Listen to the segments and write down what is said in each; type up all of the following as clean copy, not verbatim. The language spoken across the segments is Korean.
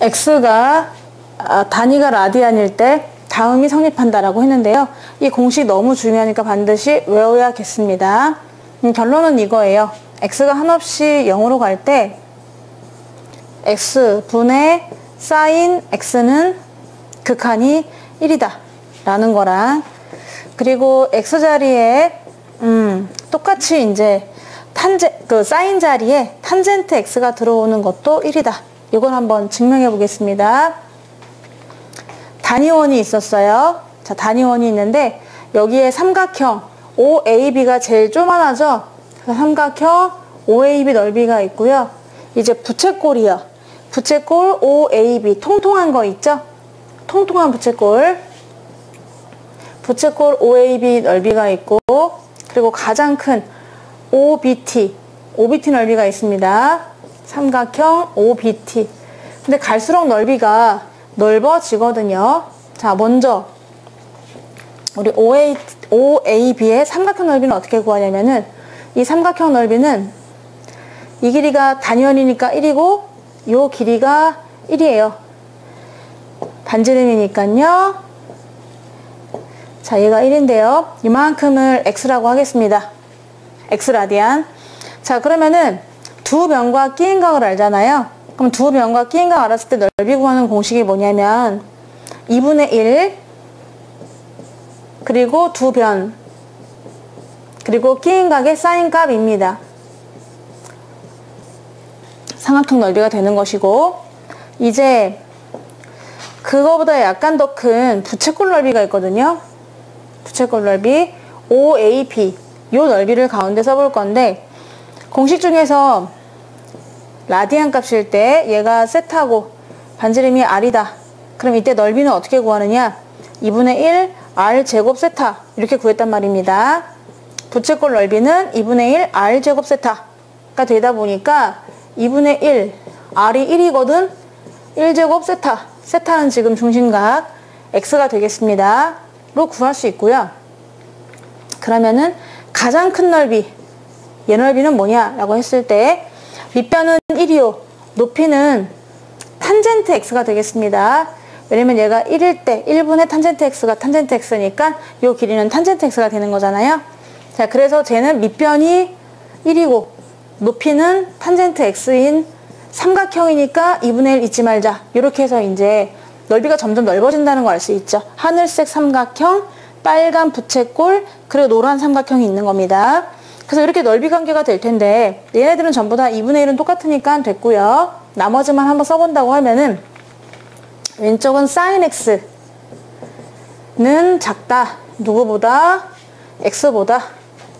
x가 단위가 라디안일 때 다음이 성립한다라고 했는데요. 이 공식 너무 중요하니까 반드시 외워야겠습니다. 결론은 이거예요. x가 한없이 0으로 갈 때 x분의 sin x는 극한이 1이다 라는 거랑, 그리고 x 자리에 똑같이 이제 sin 자리에 탄젠트 x가 들어오는 것도 1이다. 이걸 한번 증명해 보겠습니다. 단위원이 있었어요. 자, 단위원이 있는데 여기에 삼각형 OAB가 제일 쪼만하죠. 삼각형 OAB 넓이가 있고요. 이제 부채꼴이요. 부채꼴 OAB 통통한 거 있죠? 통통한 부채꼴. 부채꼴 OAB 넓이가 있고, 그리고 가장 큰 OBT 넓이가 있습니다. 삼각형 OBT. 근데 갈수록 넓이가 넓어지거든요. 자, 먼저 우리 OAB의 삼각형 넓이는 어떻게 구하냐면은, 이 삼각형 넓이는 이 길이가 단위원이니까 1이고 요 길이가 1이에요. 반지름이니까요. 자, 얘가 1인데요. 이만큼을 x라고 하겠습니다. x 라디안. 자, 그러면은 두 변과 끼인각을 알잖아요. 그럼 두 변과 끼인각 알았을 때 넓이 구하는 공식이 뭐냐면 2분의 1 그리고 두 변 그리고 끼인각의 사인 값입니다. 삼각형 넓이가 되는 것이고, 이제 그거보다 약간 더 큰 부채꼴 넓이가 있거든요. 부채꼴 넓이 OAB, 요 넓이를 가운데 써볼 건데, 공식 중에서 라디안 값일 때 얘가 세타고 반지름이 r이다. 그럼 이때 넓이는 어떻게 구하느냐? 2분의 1 r 제곱 세타 이렇게 구했단 말입니다. 부채꼴 넓이는 2분의 1 r 제곱 세타가 되다 보니까 2분의 1 r이 1이거든. 1제곱 세타, 세타는 지금 중심각 x가 되겠습니다. 로 구할 수 있고요. 그러면은 가장 큰 넓이, 얘 넓이는 뭐냐 라고 했을 때 밑변은 1이요, 높이는 탄젠트 x가 되겠습니다. 왜냐면 얘가 1일 때 1분의 탄젠트 x가 탄젠트 x니까 요 길이는 탄젠트 x가 되는 거잖아요. 자, 그래서 쟤는 밑변이 1이고 높이는 탄젠트 x인 삼각형이니까 2분의 1 잊지 말자. 이렇게 해서 이제 넓이가 점점 넓어진다는 걸 알 수 있죠. 하늘색 삼각형, 빨간 부채꼴, 그리고 노란 삼각형이 있는 겁니다. 그래서 이렇게 넓이 관계가 될 텐데, 얘네들은 전부 다 2분의 1은 똑같으니까 됐고요. 나머지만 한번 써본다고 하면은, 왼쪽은 sin x는 작다. 누구보다? x보다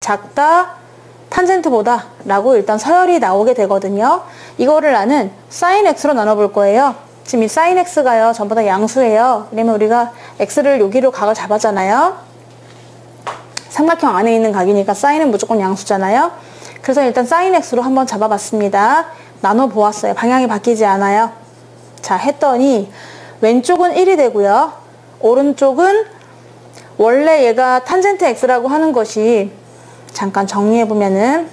작다. 탄젠트보다 라고 일단 서열이 나오게 되거든요. 이거를 나는 sin x로 나눠볼 거예요. 지금 이 sin x가요, 전부 다 양수예요. 왜냐면 우리가 x를 여기로 각을 잡았잖아요. 삼각형 안에 있는 각이니까 sin은 무조건 양수잖아요. 그래서 일단 sin x로 한번 잡아봤습니다. 나눠보았어요. 방향이 바뀌지 않아요. 자, 했더니 왼쪽은 1이 되고요. 오른쪽은 원래 얘가 탄젠트 x라고 하는 것이, 잠깐 정리해보면은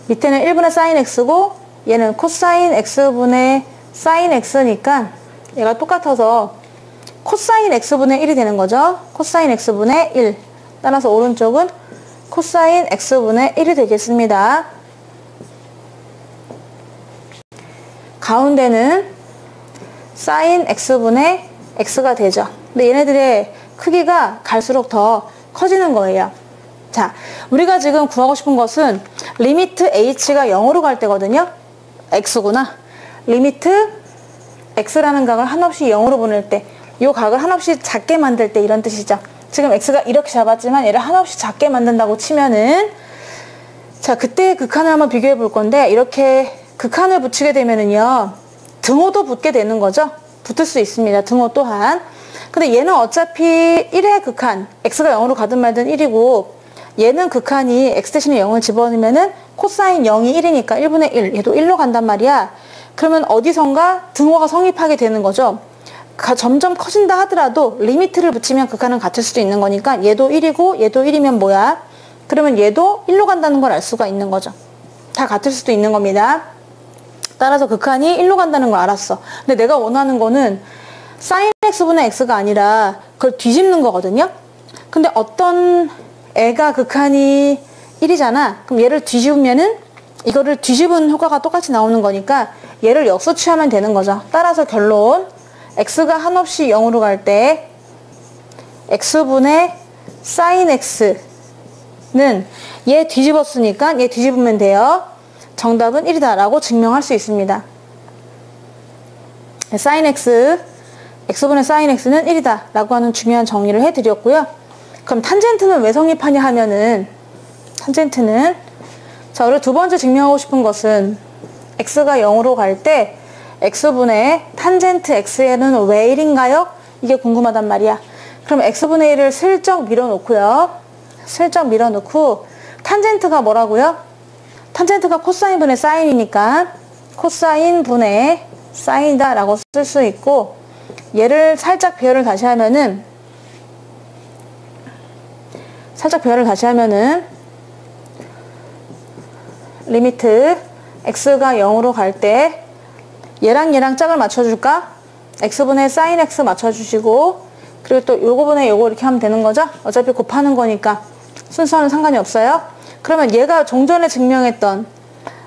밑에는 1분의 sin x고 얘는 코사인 x분의 sin x니까 얘가 똑같아서 코사인 x분의 1이 되는 거죠. 코사인 x분의 1. 따라서 오른쪽은 코사인 x분의 1이 되겠습니다. 가운데는 sin x분의 x가 되죠. 근데 얘네들의 크기가 갈수록 더 커지는 거예요. 자, 우리가 지금 구하고 싶은 것은 리미트 h가 0으로 갈 때거든요. x구나. 리미트 x라는 각을 한없이 0으로 보낼 때, 이 각을 한없이 작게 만들 때 이런 뜻이죠. 지금 x가 이렇게 잡았지만 얘를 한없이 작게 만든다고 치면은, 자, 그때의 극한을 한번 비교해 볼 건데, 이렇게 극한을 붙이게 되면은요, 등호도 붙게 되는 거죠. 붙을 수 있습니다. 등호 또한. 근데 얘는 어차피 1의 극한, x가 0으로 가든 말든 1이고, 얘는 극한이 x 대신에 0을 집어넣으면은 코사인 0이 1이니까 1분의 1, 얘도 1로 간단 말이야. 그러면 어디선가 등호가 성립하게 되는 거죠. 점점 커진다 하더라도 리미트를 붙이면 극한은 같을 수도 있는 거니까 얘도 1이고 얘도 1이면 뭐야? 그러면 얘도 1로 간다는 걸 알 수가 있는 거죠. 다 같을 수도 있는 겁니다. 따라서 극한이 1로 간다는 걸 알았어. 근데 내가 원하는 거는 sin x분의 x가 아니라 그걸 뒤집는 거거든요. 근데 어떤 애가 극한이 1이잖아. 그럼 얘를 뒤집으면은 이거를 뒤집은 효과가 똑같이 나오는 거니까 얘를 역수 취하면 되는 거죠. 따라서 결론, x가 한없이 0으로 갈 때 x분의 sin x는 얘 뒤집었으니까 얘 뒤집으면 돼요. 정답은 1이다 라고 증명할 수 있습니다. sin x, x분의 sin x는 1이다 라고 하는 중요한 정리를 해드렸고요. 그럼 탄젠트는 왜 성립하냐 하면은, 탄젠트는, 자, 우리 두 번째 증명하고 싶은 것은 x가 0으로 갈 때 x분의 탄젠트 x에는 왜 1인가요? 이게 궁금하단 말이야. 그럼 x분의 1을 슬쩍 밀어놓고요. 슬쩍 밀어놓고 탄젠트가 뭐라고요? 탄젠트가 코사인 분의 사인이니까 코사인 분의 사인이다 라고 쓸 수 있고, 얘를 살짝 배열을 다시 하면은, 리미트 x가 0으로 갈 때 얘랑 짝을 맞춰줄까? x분의 sin x 맞춰주시고, 그리고 또 요거분의 요거 이렇게 하면 되는 거죠? 어차피 곱하는 거니까 순서는 상관이 없어요. 그러면 얘가 종전에 증명했던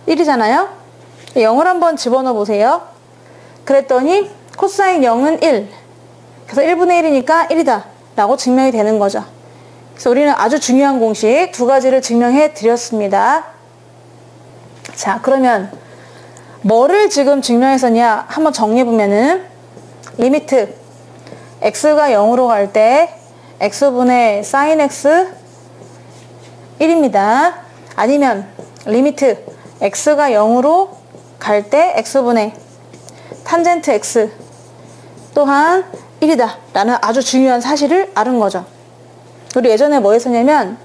1이잖아요? 0을 한번 집어넣어 보세요. 그랬더니 코사인 0은 1. 그래서 1분의 1이니까 1이다 라고 증명이 되는 거죠. 그래서 우리는 아주 중요한 공식 두 가지를 증명해 드렸습니다. 자, 그러면 뭐를 지금 증명했었냐 한번 정리해 보면은, 리미트 x가 0으로 갈 때 x분의 sin x 1입니다. 아니면 리미트 x가 0으로 갈 때 x분의 탄젠트 x 또한 1이다 라는 아주 중요한 사실을 알은 거죠. 우리 예전에 뭐 했었냐면,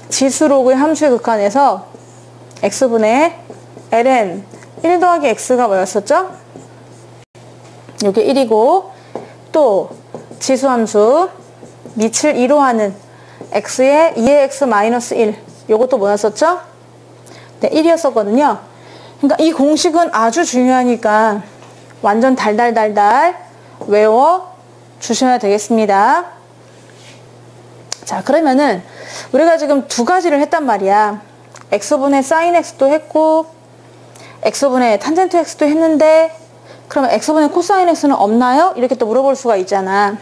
지수로그의 함수의 극한에서 x분의 ln 1 더하기 x가 뭐였었죠? 이게 1이고, 또 지수함수 밑을 2로 하는 x의 2의 x 마이너스 1, 요것도 뭐였었죠? 네, 1이었었거든요. 그러니까 이 공식은 아주 중요하니까 완전 달달달달 외워 주셔야 되겠습니다. 자, 그러면은 우리가 지금 두 가지를 했단 말이야. x분의 sin x도 했고 x분의 탄젠트 x도 했는데, 그러면 x분의 코사인 x는 없나요? 이렇게 또 물어볼 수가 있잖아.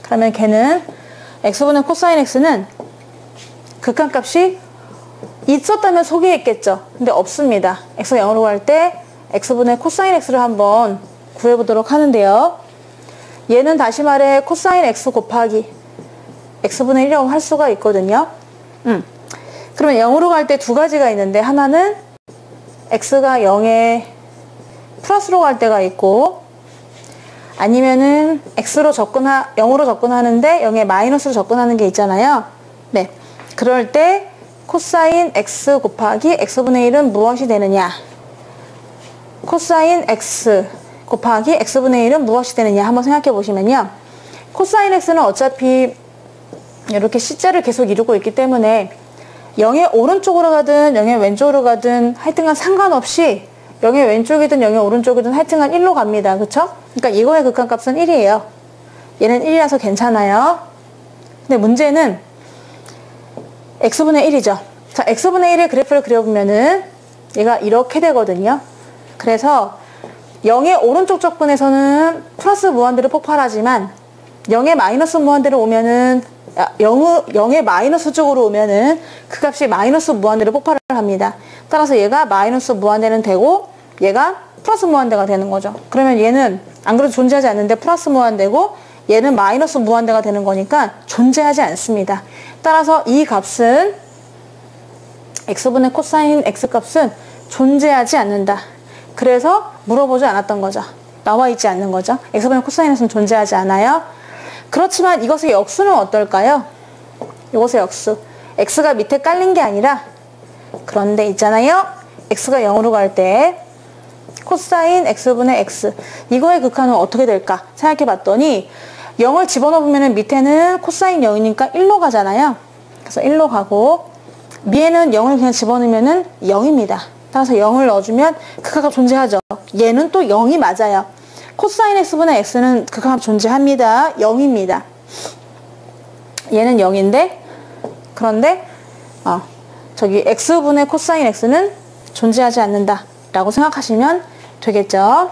그러면 걔는 x분의 코사인 x는 극한값이 있었다면 소개했겠죠. 근데 없습니다. x가 0으로 갈 때 x분의 코사인 x를 한번 구해보도록 하는데요. 얘는 다시 말해 코사인 x 곱하기 x분의 1이라고 할 수가 있거든요. 그러면 0으로 갈 때 두 가지가 있는데, 하나는 x가 0에 플러스로 갈 때가 있고, 아니면은 x로 0으로 접근하는데 0에 마이너스로 접근하는 게 있잖아요. 네, 그럴 때 코사인 x 곱하기 x분의 1은 무엇이 되느냐? 코사인 x 곱하기 x분의 1은 무엇이 되느냐 한번 생각해 보시면요. 코사인 x는 어차피 이렇게 C자를 계속 이루고 있기 때문에 0의 오른쪽으로 가든 0의 왼쪽으로 가든 하여튼간 상관없이 0의 왼쪽이든 0의 오른쪽이든 하여튼간 1로 갑니다. 그쵸? 그러니까 이거의 극한값은 1이에요. 얘는 1이라서 괜찮아요. 근데 문제는 x분의 1이죠. 자, x분의 1의 그래프를 그려보면은 얘가 이렇게 되거든요. 그래서 0의 오른쪽 적분에서는 플러스 무한대로 폭발하지만 0의 마이너스 무한대로 오면은 0의 마이너스 쪽으로 오면은 그 값이 마이너스 무한대로 폭발을 합니다. 따라서 얘가 마이너스 무한대는 되고 얘가 플러스 무한대가 되는 거죠. 그러면 얘는 안 그래도 존재하지 않는데 플러스 무한대고 얘는 마이너스 무한대가 되는 거니까 존재하지 않습니다. 따라서 이 값은 x분의 코사인 x 값은 존재하지 않는다. 그래서 물어보지 않았던 거죠. 나와 있지 않는 거죠. x분의 코사인 x는 존재하지 않아요. 그렇지만 이것의 역수는 어떨까요? 이것의 역수. x가 밑에 깔린 게 아니라, 그런데 있잖아요. x가 0으로 갈 때 코사인 x분의 x. 이거의 극한은 어떻게 될까? 생각해 봤더니 0을 집어넣으면 밑에는 코사인 0이니까 1로 가잖아요. 그래서 1로 가고 위에는 0을 그냥 집어넣으면 0입니다. 따라서 0을 넣어주면 극한값 존재하죠. 얘는 또 0이 맞아요. 코사인 x분의 x는 극한값 존재합니다. 0입니다. 얘는 0인데 그런데 저기 x분의 코사인 x는 존재하지 않는다 라고 생각하시면 되겠죠.